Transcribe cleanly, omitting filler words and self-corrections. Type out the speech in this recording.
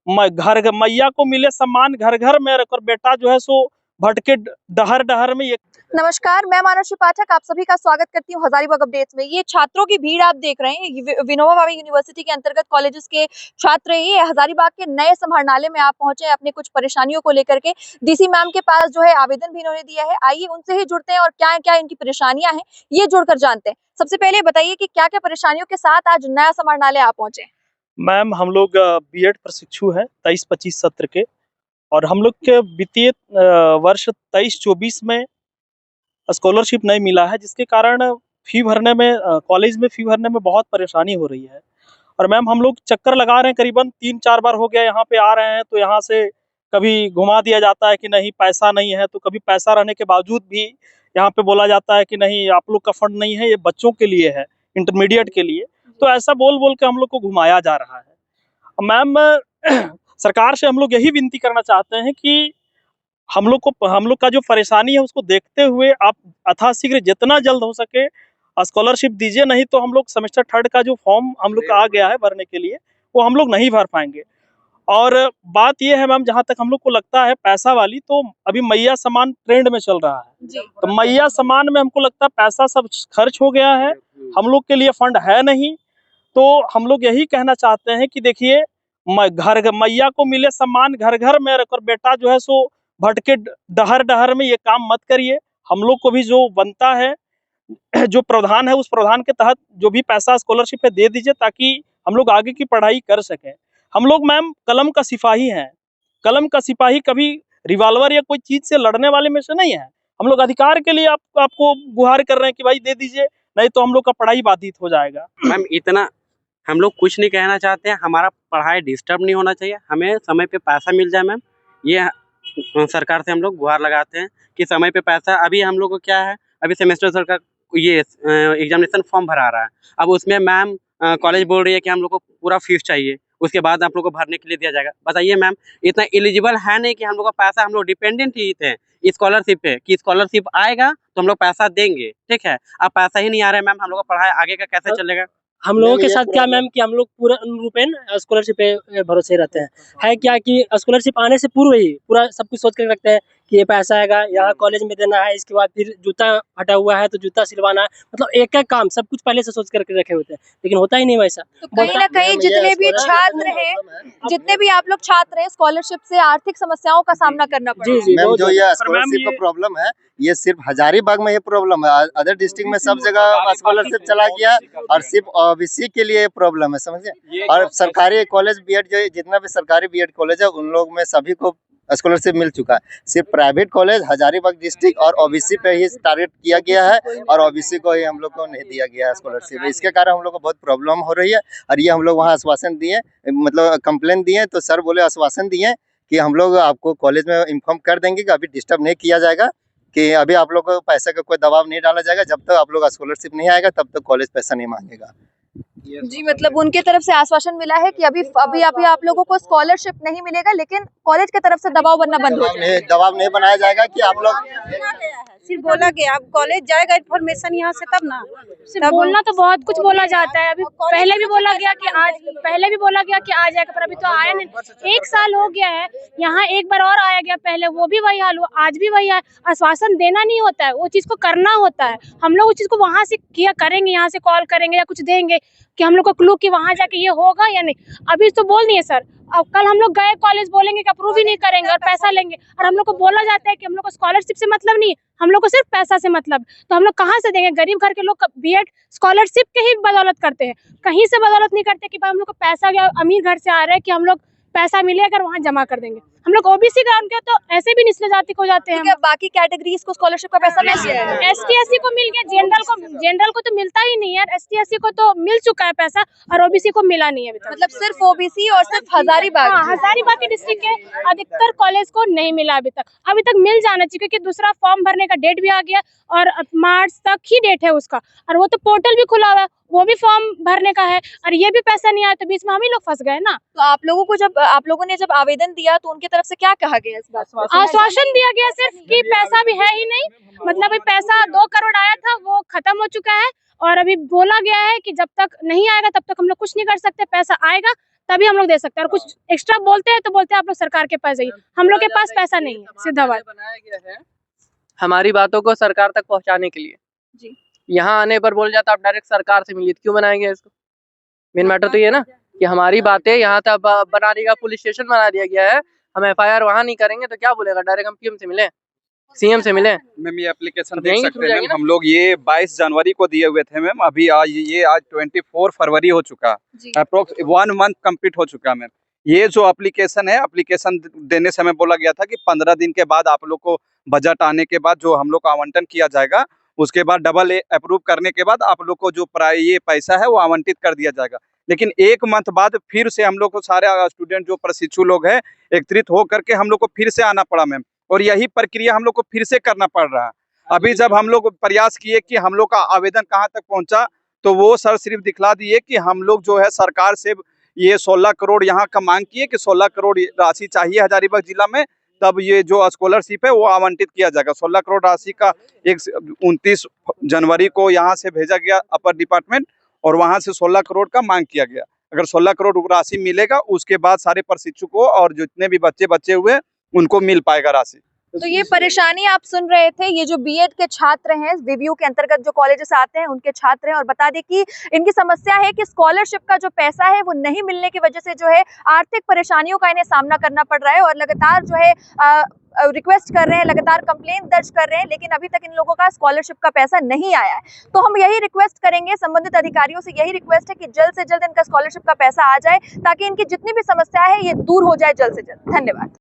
घर मैया को मिले सम्मान घर घर में, और बेटा जो है सो भटके डहर डहर में। ये नमस्कार, मैं मानसी पाठक आप सभी का स्वागत करती हूँ हजारीबाग अपडेट्स में। ये छात्रों की भीड़ आप देख रहे हैं, विनोबा भावे यूनिवर्सिटी के अंतर्गत कॉलेजेस के छात्र ये हजारीबाग के नए समाहरणालय में आप पहुंचे अपने कुछ परेशानियों को लेकर के। डीसी मैम के पास जो है आवेदन भी इन्होंने दिया है। आइए उनसे ही जुड़ते हैं और क्या क्या इनकी परेशानियां हैं ये जुड़कर जानते हैं। सबसे पहले बताइए कि क्या क्या परेशानियों के साथ आज नया समाहरणालय आप पहुंचे। मैम, हम लोग बीएड प्रशिक्षु हैं 23-25 सत्र के, और हम लोग के वित्तीय वर्ष 23-24 में स्कॉलरशिप नहीं मिला है, जिसके कारण फी भरने में कॉलेज में फी भरने में बहुत परेशानी हो रही है। और मैम, हम लोग चक्कर लगा रहे हैं, करीबन 3-4 बार हो गया यहाँ पे आ रहे हैं, तो यहाँ से कभी घुमा दिया जाता है कि नहीं पैसा नहीं है, तो कभी पैसा रहने के बावजूद भी यहाँ पे बोला जाता है कि नहीं आप लोग का फंड नहीं है, ये बच्चों के लिए है, इंटरमीडिएट के लिए। तो ऐसा बोल बोल के हम लोग को घुमाया जा रहा है। मैम, सरकार से हम लोग यही विनती करना चाहते हैं कि हम लोग का जो परेशानी है उसको देखते हुए आप यथाशीघ्र जितना जल्द हो सके स्कॉलरशिप दीजिए, नहीं तो हम लोग सेमेस्टर 3 का जो फॉर्म हम लोग का आ गया है भरने के लिए, वो हम लोग नहीं भर पाएंगे। और बात ये है मैम, जहाँ तक हम लोग को लगता है पैसा वाली, तो अभी मैया सम्मान ट्रेंड में चल रहा है, तो मैया सम्मान में हमको लगता है पैसा सब खर्च हो गया है, हम लोग के लिए फंड है नहीं। तो हम लोग यही कहना चाहते हैं कि देखिए, मैया को मिले सम्मान घर घर में, और बेटा जो है सो भटके डहर डहर में, ये काम मत करिए। हम लोग को भी जो बनता है, जो प्रावधान है, उस प्रावधान के तहत जो भी पैसा स्कॉलरशिप पे दे दीजिए, ताकि हम लोग आगे की पढ़ाई कर सकें। हम लोग मैम कलम का सिपाही हैं, कलम का सिपाही कभी रिवॉल्वर या कोई चीज से लड़ने वाले में से नहीं है। हम लोग अधिकार के लिए आपको गुहार कर रहे हैं कि भाई दे दीजिए, नहीं तो हम लोग का पढ़ाई बाधित हो जाएगा। मैम, इतना हम लोग कुछ नहीं कहना चाहते हैं, हमारा पढ़ाई डिस्टर्ब नहीं होना चाहिए, हमें समय पे पैसा मिल जाए। मैम, ये सरकार से हम लोग गुहार लगाते हैं कि समय पे पैसा। अभी हम लोग को क्या है, अभी सेमेस्टर सरकार ये एग्जामिनेशन फॉर्म भरा रहा है, अब उसमें मैम कॉलेज बोल रही है कि हम लोग को पूरा फीस चाहिए, उसके बाद आप लोग को भरने के लिए दिया जाएगा। बताइए मैम, इतना एलिजिबल है नहीं कि हम लोग का पैसा, हम लोग डिपेंडेंट ही थे स्कॉलरशिप पे कि स्कॉलरशिप आएगा तो हम लोग पैसा देंगे, ठीक है। अब पैसा ही नहीं आ रहा है मैम, हम लोग का पढ़ाई आगे का कैसे चलेगा। हम लोगों के साथ क्या मैम कि हम लोग पूरा रूपेण स्कॉलरशिप पे भरोसे रहते हैं। है क्या कि स्कॉलरशिप आने से पूर्व ही पूरा सब कुछ सोच कर रखते हैं कि ये पैसा आएगा, यहाँ कॉलेज में देना है, इसके बाद फिर जूता फटा हुआ है तो जूता सिलवाना है, मतलब एक एक काम सब कुछ पहले से सोच कर रखे होते हैं, लेकिन होता ही नहीं वैसा। तो कहीं ना कहीं जितने भी छात्र हैं, जितने भी आप लोग छात्र हैं, स्कॉलरशिप से आर्थिक समस्याओं का सामना करना पड़ रहा है। जी मैम, जो ये स्कॉलरशिप का प्रॉब्लम है, ये सिर्फ हजारीबाग में ये प्रॉब्लम है, अदर डिस्ट्रिक्ट में सब जगह स्कॉलरशिप चला गया, और सिर्फ ओबीसी के लिए प्रॉब्लम है, समझे। और सरकारी कॉलेज बीएड जो जितना भी सरकारी बीएड कॉलेज है, उन लोग में सभी को स्कॉलरशिप मिल चुका है। सिर्फ प्राइवेट कॉलेज हजारीबाग डिस्ट्रिक्ट और ओबीसी पे ही टारगेट किया गया है, और ओबीसी को ही हम लोग को नहीं दिया गया है स्कॉलरशिप। इसके कारण हम लोग को बहुत प्रॉब्लम हो रही है। और ये हम लोग वहाँ आश्वासन दिए, मतलब कंप्लेन दिए, तो सर बोले आश्वासन दिए कि हम लोग आपको कॉलेज में इन्फॉर्म कर देंगे कि अभी डिस्टर्ब नहीं किया जाएगा, कि अभी आप लोग को पैसे का कोई दबाव नहीं डाला जाएगा, जब तक आप लोग स्कॉलरशिप नहीं आएगा तब तक कॉलेज पैसा नहीं मांगेगा। जी, मतलब उनके तरफ से आश्वासन मिला है कि अभी आप लोगों को स्कॉलरशिप नहीं मिलेगा, लेकिन कॉलेज की तरफ से दबाव बनना बंद हो जाएगा। दबाव नहीं बनाया जाएगा कि आप लोग, सिर्फ बोला गया अब कॉलेज जाएगा इन्फॉर्मेशन यहाँ से तब ना। सिर्फ बोलना तो बहुत कुछ बोला जाता है, अभी पहले भी बोला गया कि आ जाएगा, पर अभी तो आया नहीं। 1 साल हो गया है, यहाँ एक बार और आया गया, पहले वो भी वही हाल हुआ, आज भी वही है। आश्वासन देना नहीं होता है, वो चीज को करना होता है। हम लोग उस चीज को वहाँ से किया करेंगे, यहाँ से कॉल करेंगे या कुछ देंगे कि हम लोग को क्लू कि वहाँ जाके ये होगा या नहीं। अभी तो बोल दिए सर, अब कल हम लोग गए कॉलेज बोलेंगे कि अप्रूव ही नहीं करेंगे और पैसा लेंगे, और हम लोग को बोला जाता है कि हम लोग को स्कॉलरशिप से मतलब नहीं, हम लोग को सिर्फ पैसा से मतलब। तो हम लोग कहाँ से देंगे? गरीब घर के लोग बीएड स्कॉलरशिप के ही बदौलत करते हैं, कहीं से बदौलत नहीं करते कि हम लोग को पैसा या अमीर घर से आ रहा है कि हम लोग पैसा मिलेगा वहाँ जमा कर देंगे। हम लोग ओबीसी ग्राउंड के तो ऐसे भी निचले जाति को जाते हैं। बाकी कैटेगरीज को स्कॉलरशिप का पैसा मिल गया है, एसटी एससी को मिल गया, जनरल को तो मिलता ही नहीं है। एसटी एससी को तो मिल चुका है पैसा, और ओबीसी को मिला नहीं है अभी तक। मतलब सिर्फ ओबीसी और सिर्फ हजारीबाग। हाँ, हजारीबाग के डिस्ट्रिक्ट के अधिकतर कॉलेज को नहीं मिला अभी तक मिल जाना चाहिए, क्योंकि दूसरा फॉर्म भरने का डेट भी आ गया और मार्च तक ही डेट है उसका, और वो तो पोर्टल भी खुला हुआ है, वो भी फॉर्म भरने का है, और ये भी पैसा नहीं आया, तो बीच में हम ही लोग फंस गए ना। तो आप लोगों ने जब आवेदन दिया तो उनकी तरफ से क्या कहा गया? इस बात आश्वासन दिया गया सिर्फ कि पैसा भी है ही नहीं, मतलब अभी पैसा 2 करोड़ आया था वो खत्म हो चुका है, और अभी बोला गया है कि जब तक नहीं आएगा तब तक हम लोग कुछ नहीं कर सकते, पैसा आएगा तभी हम लोग दे सकते हैं। और कुछ एक्स्ट्रा बोलते हैं तो बोलते हैं आप लोग सरकार के पास जाइए, हम लोग के पास पैसा नहीं है, सीधा बात। बनाया गया है हमारी बातों को सरकार तक पहुंचाने के लिए जी। यहाँ आने पर बोल जाता आप डायरेक्ट सरकार से मिलिए, क्यों बनाया गया इसको? मेन मैटर तो ये ना कि हमारी बातें यहाँ तक बना दिया, पुलिस स्टेशन बना दिया गया है, हम FIR वहाँ नहीं करेंगे तो क्या बोलेगा? डायरेक्ट हम PM से मिले, CM से मिले। मैम ये एप्लीकेशन तो देख यहीं सकते थ्रू हैं जाएंगे मैम, हम लोग ये 22 जनवरी को दिए हुए थे मैम, अभी आज 24 फरवरी हो चुका, अप्रोक्स 1 मंथ कंप्लीट हो चुका मैम। ये जो एप्लीकेशन है, एप्लीकेशन देने समय बोला गया था कि 15 दिन के बाद आप लोग को बजट आने के बाद जो हम लोग को आवंटन किया जाएगा, उसके बाद डबल अप्रूव करने के बाद आप लोग को जो ये पैसा है वो आवंटित कर दिया जाएगा। लेकिन 1 मंथ बाद फिर से हम लोग को सारे स्टूडेंट जो प्रशिक्षु लोग हैं एकत्रित हो करके हम लोग को फिर से आना पड़ा मैम, और यही प्रक्रिया हम लोग को फिर से करना पड़ रहा है। अभी जब हम लोग प्रयास किए कि हम लोग का आवेदन कहाँ तक पहुँचा, तो वो सर सिर्फ दिखला दिए कि हम लोग जो है सरकार से ये 16 करोड़ यहाँ का मांग किए कि 16 करोड़ राशि चाहिए हजारीबाग जिला में, तब ये जो स्कॉलरशिप है वो आवंटित किया जाएगा। 16 करोड़ राशि का 29 जनवरी को यहाँ से भेजा गया अपर डिपार्टमेंट, और वहाँ से 16 करोड़ का मांग किया गया। अगर 16 करोड़ राशि मिलेगा उसके बाद सारे प्रशिक्षकों और जितने भी बच्चे बचे हुए उनको मिल पाएगा राशि। तो ये परेशानी आप सुन रहे थे, ये जो बीएड के छात्र हैं, VVU के अंतर्गत जो कॉलेजेस आते हैं उनके छात्र हैं। और बता दें कि इनकी समस्या है कि स्कॉलरशिप का जो पैसा है वो नहीं मिलने की वजह से जो है आर्थिक परेशानियों का इन्हें सामना करना पड़ रहा है, और लगातार जो है रिक्वेस्ट कर रहे हैं, लगातार कंप्लेंट दर्ज कर रहे हैं, लेकिन अभी तक इन लोगों का स्कॉलरशिप का पैसा नहीं आया है। तो हम यही रिक्वेस्ट करेंगे, संबंधित अधिकारियों से यही रिक्वेस्ट है कि जल्द से जल्द इनका स्कॉलरशिप का पैसा आ जाए, ताकि इनकी जितनी भी समस्या है ये दूर हो जाए जल्द से जल्द। धन्यवाद।